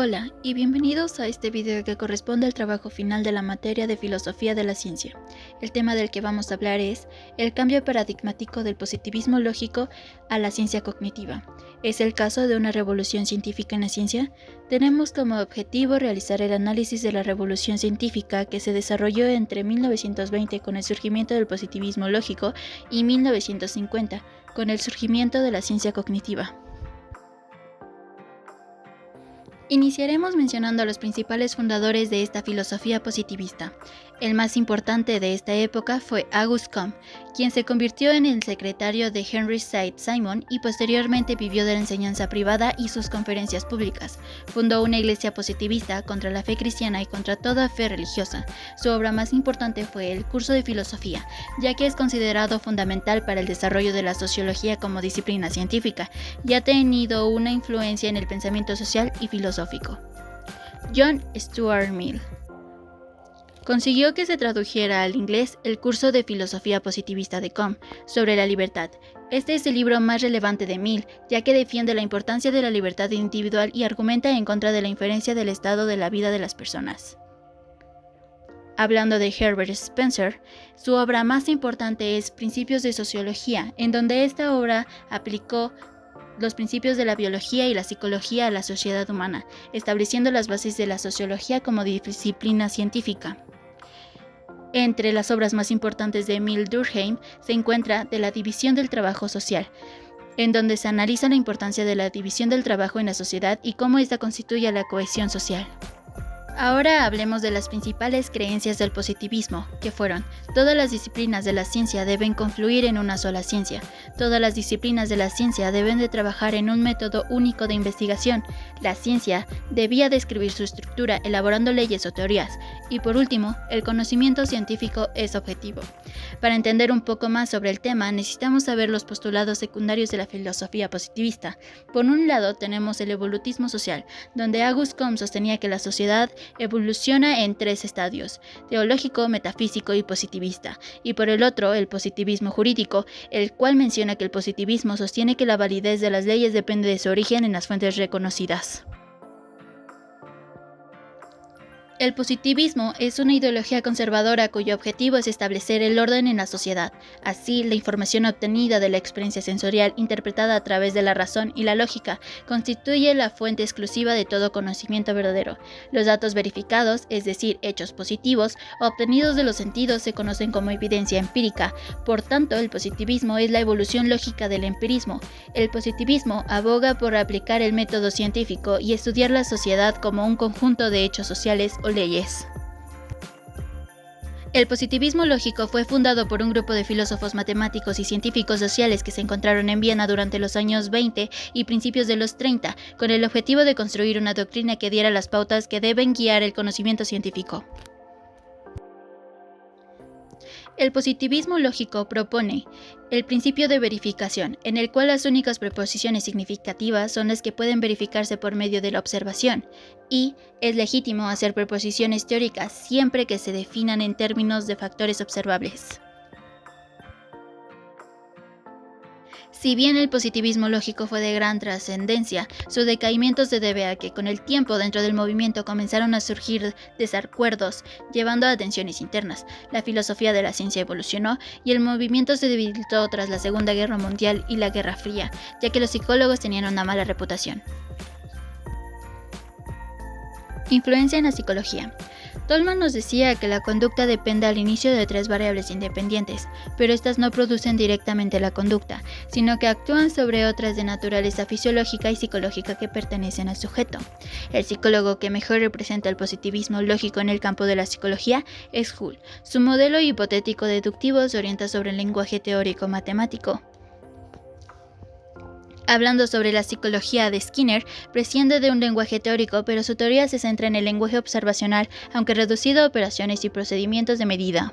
Hola y bienvenidos a este video que corresponde al trabajo final de la materia de Filosofía de la Ciencia. El tema del que vamos a hablar es el cambio paradigmático del positivismo lógico a la ciencia cognitiva. ¿Es el caso de una revolución científica en la ciencia? Tenemos como objetivo realizar el análisis de la revolución científica que se desarrolló entre 1920 con el surgimiento del positivismo lógico y 1950 con el surgimiento de la ciencia cognitiva. Iniciaremos mencionando a los principales fundadores de esta filosofía positivista. El más importante de esta época fue Auguste Comte, quien se convirtió en el secretario de Henry Saint-Simon y posteriormente vivió de la enseñanza privada y sus conferencias públicas. Fundó una iglesia positivista contra la fe cristiana y contra toda fe religiosa. Su obra más importante fue el Curso de Filosofía, ya que es considerado fundamental para el desarrollo de la sociología como disciplina científica y ha tenido una influencia en el pensamiento social y filosófico. John Stuart Mill consiguió que se tradujera al inglés el Curso de Filosofía Positivista de Comte sobre la libertad. Este es el libro más relevante de Mill, ya que defiende la importancia de la libertad individual y argumenta en contra de la inferencia del estado de la vida de las personas. Hablando de Herbert Spencer, su obra más importante es Principios de Sociología, en donde esta obra aplicó los principios de la biología y la psicología a la sociedad humana, estableciendo las bases de la sociología como disciplina científica. Entre las obras más importantes de Emile Durkheim se encuentra De la división del trabajo social, en donde se analiza la importancia de la división del trabajo en la sociedad y cómo ésta constituye la cohesión social. Ahora hablemos de las principales creencias del positivismo, que fueron: todas las disciplinas de la ciencia deben confluir en una sola ciencia, todas las disciplinas de la ciencia deben de trabajar en un método único de investigación, la ciencia debía describir su estructura elaborando leyes o teorías, y por último, el conocimiento científico es objetivo. Para entender un poco más sobre el tema, necesitamos saber los postulados secundarios de la filosofía positivista. Por un lado tenemos el evolutismo social, donde Auguste Comte sostenía que la sociedad evoluciona en tres estadios: teológico, metafísico y positivista, y por el otro el positivismo jurídico, el cual menciona que el positivismo sostiene que la validez de las leyes depende de su origen en las fuentes reconocidas. El positivismo es una ideología conservadora cuyo objetivo es establecer el orden en la sociedad. Así, la información obtenida de la experiencia sensorial interpretada a través de la razón y la lógica constituye la fuente exclusiva de todo conocimiento verdadero. Los datos verificados, es decir, hechos positivos, obtenidos de los sentidos se conocen como evidencia empírica. Por tanto, el positivismo es la evolución lógica del empirismo. El positivismo aboga por aplicar el método científico y estudiar la sociedad como un conjunto de hechos sociales o leyes. El positivismo lógico fue fundado por un grupo de filósofos matemáticos y científicos sociales que se encontraron en Viena durante los años 20 y principios de los 30, con el objetivo de construir una doctrina que diera las pautas que deben guiar el conocimiento científico. El positivismo lógico propone el principio de verificación, en el cual las únicas preposiciones significativas son las que pueden verificarse por medio de la observación, y es legítimo hacer preposiciones teóricas siempre que se definan en términos de factores observables. Si bien el positivismo lógico fue de gran trascendencia, su decaimiento se debe a que con el tiempo dentro del movimiento comenzaron a surgir desacuerdos, llevando a tensiones internas. La filosofía de la ciencia evolucionó y el movimiento se debilitó tras la Segunda Guerra Mundial y la Guerra Fría, ya que los psicólogos tenían una mala reputación. Influencia en la psicología. Tolman nos decía que la conducta depende al inicio de tres variables independientes, pero estas no producen directamente la conducta, sino que actúan sobre otras de naturaleza fisiológica y psicológica que pertenecen al sujeto. El psicólogo que mejor representa el positivismo lógico en el campo de la psicología es Hull. Su modelo hipotético deductivo se orienta sobre el lenguaje teórico matemático. Hablando sobre la psicología de Skinner, prescinde de un lenguaje teórico, pero su teoría se centra en el lenguaje observacional, aunque reducido a operaciones y procedimientos de medida.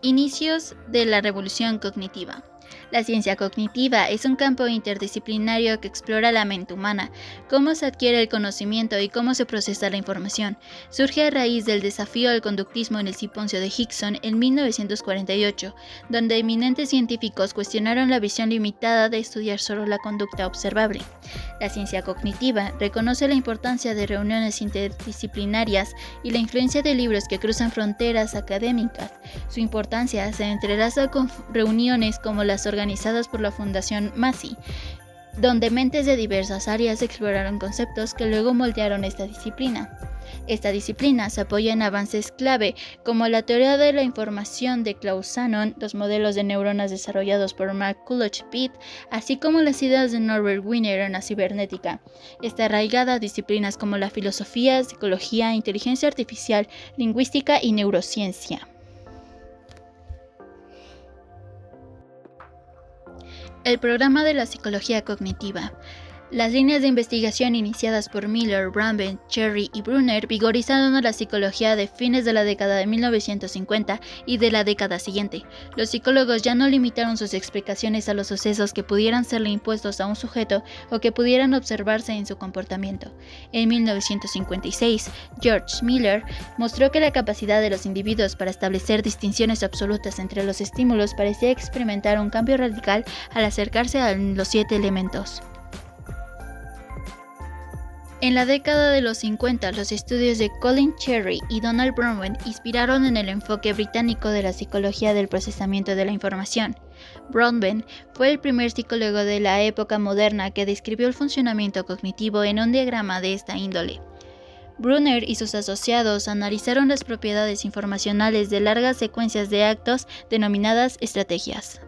Inicios de la revolución cognitiva. La ciencia cognitiva es un campo interdisciplinario que explora la mente humana, cómo se adquiere el conocimiento y cómo se procesa la información. Surge a raíz del desafío al conductismo en el simposio de Hickson en 1948, donde eminentes científicos cuestionaron la visión limitada de estudiar solo la conducta observable. La ciencia cognitiva reconoce la importancia de reuniones interdisciplinarias y la influencia de libros que cruzan fronteras académicas. Su importancia se entrelaza con reuniones como las organizadas por la Fundación Massey, donde mentes de diversas áreas exploraron conceptos que luego moldearon esta disciplina. Esta disciplina se apoya en avances clave como la teoría de la información de Klaus Shannon, los modelos de neuronas desarrollados por Mark Kuloch-Pitt, así como las ideas de Norbert Wiener en la cibernética. Está arraigada a disciplinas como la filosofía, psicología, inteligencia artificial, lingüística y neurociencia. El programa de la psicología cognitiva. Las líneas de investigación iniciadas por Miller, Bramben, Cherry y Brunner vigorizaron la psicología de fines de la década de 1950 y de la década siguiente. Los psicólogos ya no limitaron sus explicaciones a los sucesos que pudieran serle impuestos a un sujeto o que pudieran observarse en su comportamiento. En 1956, George Miller mostró que la capacidad de los individuos para establecer distinciones absolutas entre los estímulos parecía experimentar un cambio radical al acercarse a los 7 elementos. En la década de los 50, los estudios de Colin Cherry y Donald Bronwen inspiraron en el enfoque británico de la psicología del procesamiento de la información. Bronwen fue el primer psicólogo de la época moderna que describió el funcionamiento cognitivo en un diagrama de esta índole. Brunner y sus asociados analizaron las propiedades informacionales de largas secuencias de actos denominadas estrategias.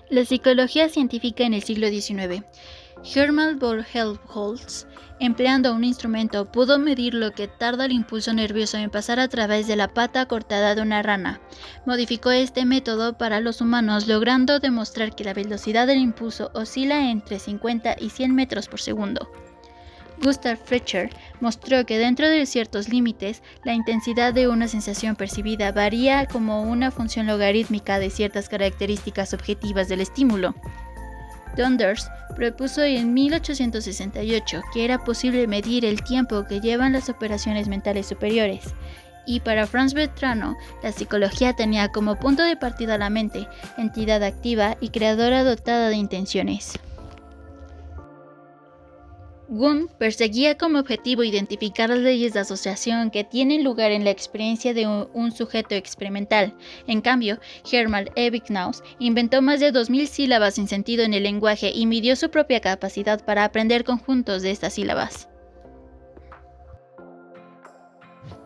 La psicología científica en el siglo XIX. Hermann von Helmholtz, empleando un instrumento, pudo medir lo que tarda el impulso nervioso en pasar a través de la pata cortada de una rana. Modificó este método para los humanos, logrando demostrar que la velocidad del impulso oscila entre 50 y 100 metros por segundo. Gustav Flecher mostró que dentro de ciertos límites, la intensidad de una sensación percibida varía como una función logarítmica de ciertas características objetivas del estímulo. Donders propuso en 1868 que era posible medir el tiempo que llevan las operaciones mentales superiores, y para Franz Bertrand, la psicología tenía como punto de partida la mente, entidad activa y creadora dotada de intenciones. Wundt perseguía como objetivo identificar las leyes de asociación que tienen lugar en la experiencia de un sujeto experimental. En cambio, Hermann Ebbinghaus inventó más de 2000 sílabas sin sentido en el lenguaje y midió su propia capacidad para aprender conjuntos de estas sílabas.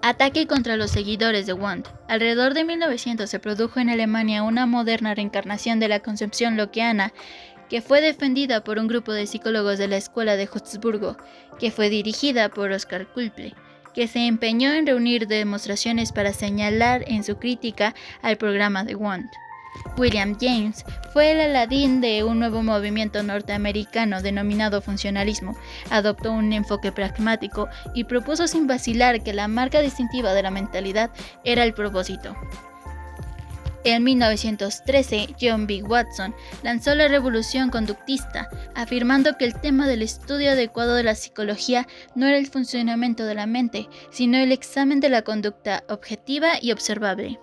Ataque contra los seguidores de Wundt. Alrededor de 1900 se produjo en Alemania una moderna reencarnación de la concepción lockeana, que fue defendida por un grupo de psicólogos de la Escuela de Wurzburgo, que fue dirigida por Oscar Kuhle, que se empeñó en reunir demostraciones para señalar en su crítica al programa de Wundt. William James fue el aladín de un nuevo movimiento norteamericano denominado funcionalismo. Adoptó un enfoque pragmático y propuso sin vacilar que la marca distintiva de la mentalidad era el propósito. En 1913, John B. Watson lanzó la revolución conductista, afirmando que el tema del estudio adecuado de la psicología no era el funcionamiento de la mente, sino el examen de la conducta objetiva y observable.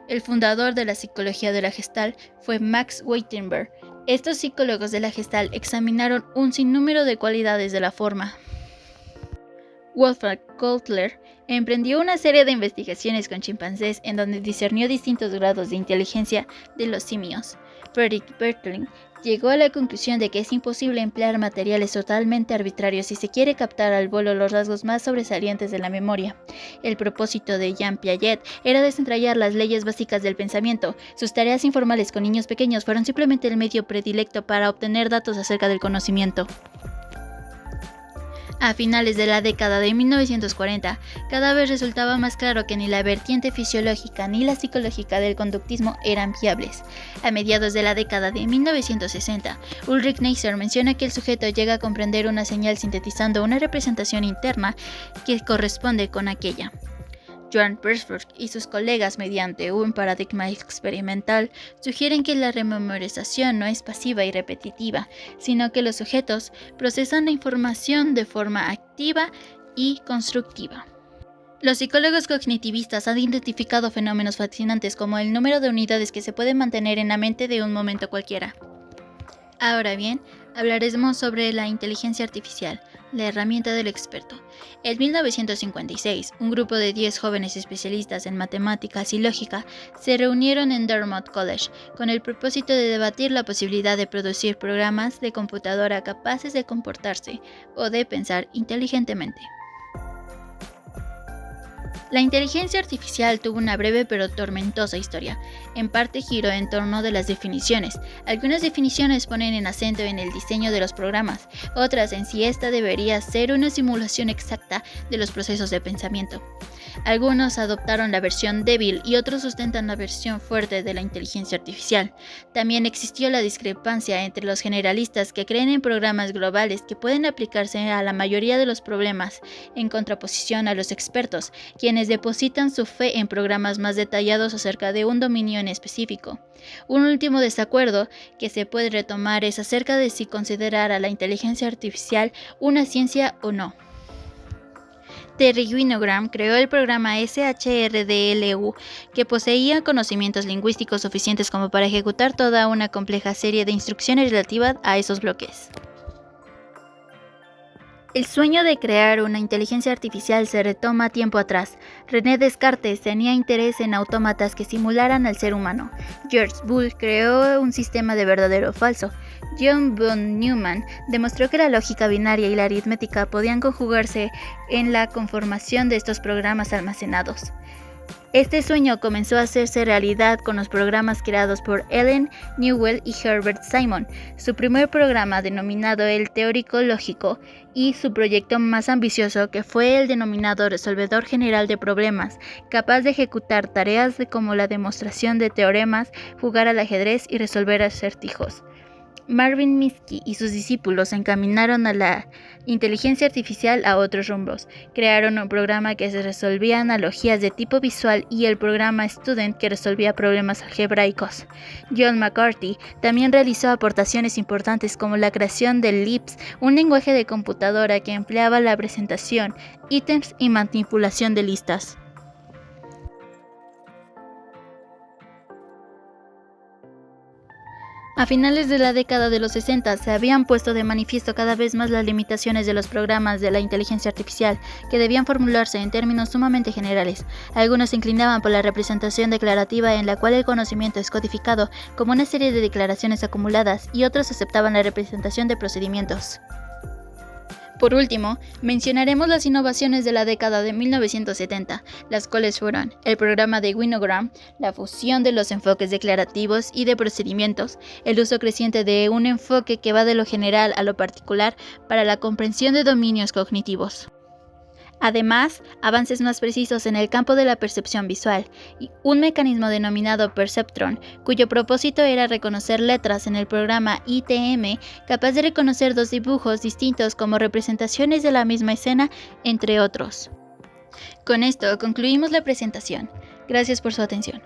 El fundador de la psicología de la Gestalt fue Max Weitenberg. Estos psicólogos de la Gestalt examinaron un sinnúmero de cualidades de la forma. Wolfgang Kotler emprendió una serie de investigaciones con chimpancés en donde discernió distintos grados de inteligencia de los simios. Frederick Bertling llegó a la conclusión de que es imposible emplear materiales totalmente arbitrarios si se quiere captar al vuelo los rasgos más sobresalientes de la memoria. El propósito de Jean Piaget era desentrañar las leyes básicas del pensamiento. Sus tareas informales con niños pequeños fueron simplemente el medio predilecto para obtener datos acerca del conocimiento. A finales de la década de 1940, cada vez resultaba más claro que ni la vertiente fisiológica ni la psicológica del conductismo eran viables. A mediados de la década de 1960, Ulrich Neisser menciona que el sujeto llega a comprender una señal sintetizando una representación interna que corresponde con aquella. Joan Beresford y sus colegas, mediante un paradigma experimental, sugieren que la rememorización no es pasiva y repetitiva, sino que los sujetos procesan la información de forma activa y constructiva. Los psicólogos cognitivistas han identificado fenómenos fascinantes como el número de unidades que se pueden mantener en la mente de un momento cualquiera. Ahora bien, hablaremos sobre la inteligencia artificial, la herramienta del experto. En 1956, un grupo de 10 jóvenes especialistas en matemáticas y lógica se reunieron en Dartmouth College con el propósito de debatir la posibilidad de producir programas de computadora capaces de comportarse o de pensar inteligentemente. La inteligencia artificial tuvo una breve pero tormentosa historia. En parte giró en torno de las definiciones. Algunas definiciones ponen en acento en el diseño de los programas, otras en si esta debería ser una simulación exacta de los procesos de pensamiento. Algunos adoptaron la versión débil y otros sustentan la versión fuerte de la inteligencia artificial. También existió la discrepancia entre los generalistas que creen en programas globales que pueden aplicarse a la mayoría de los problemas, en contraposición a los expertos, quienes depositan su fe en programas más detallados acerca de un dominio en específico. Un último desacuerdo que se puede retomar es acerca de si considerar a la inteligencia artificial una ciencia o no. Terry Winogrand creó el programa SHRDLU, que poseía conocimientos lingüísticos suficientes como para ejecutar toda una compleja serie de instrucciones relativas a esos bloques. El sueño de crear una inteligencia artificial se retoma tiempo atrás. René Descartes tenía interés en autómatas que simularan al ser humano. George Boole creó un sistema de verdadero o falso. John von Neumann demostró que la lógica binaria y la aritmética podían conjugarse en la conformación de estos programas almacenados. Este sueño comenzó a hacerse realidad con los programas creados por Ellen Newell y Herbert Simon, su primer programa denominado el teórico lógico y su proyecto más ambicioso que fue el denominado resolvedor general de problemas, capaz de ejecutar tareas como la demostración de teoremas, jugar al ajedrez y resolver acertijos. Marvin Minsky y sus discípulos encaminaron a la inteligencia artificial a otros rumbos. Crearon un programa que resolvía analogías de tipo visual y el programa Student que resolvía problemas algebraicos. John McCarthy también realizó aportaciones importantes como la creación del Lisp, un lenguaje de computadora que empleaba la presentación, ítems y manipulación de listas. A finales de la década de los 60 se habían puesto de manifiesto cada vez más las limitaciones de los programas de la inteligencia artificial, que debían formularse en términos sumamente generales. Algunos se inclinaban por la representación declarativa en la cual el conocimiento es codificado como una serie de declaraciones acumuladas, y otros aceptaban la representación de procedimientos. Por último, mencionaremos las innovaciones de la década de 1970, las cuales fueron el programa de Winogrand, la fusión de los enfoques declarativos y de procedimientos, el uso creciente de un enfoque que va de lo general a lo particular para la comprensión de dominios cognitivos. Además, avances más precisos en el campo de la percepción visual, y un mecanismo denominado perceptron, cuyo propósito era reconocer letras en el programa ITM, capaz de reconocer dos dibujos distintos como representaciones de la misma escena, entre otros. Con esto concluimos la presentación. Gracias por su atención.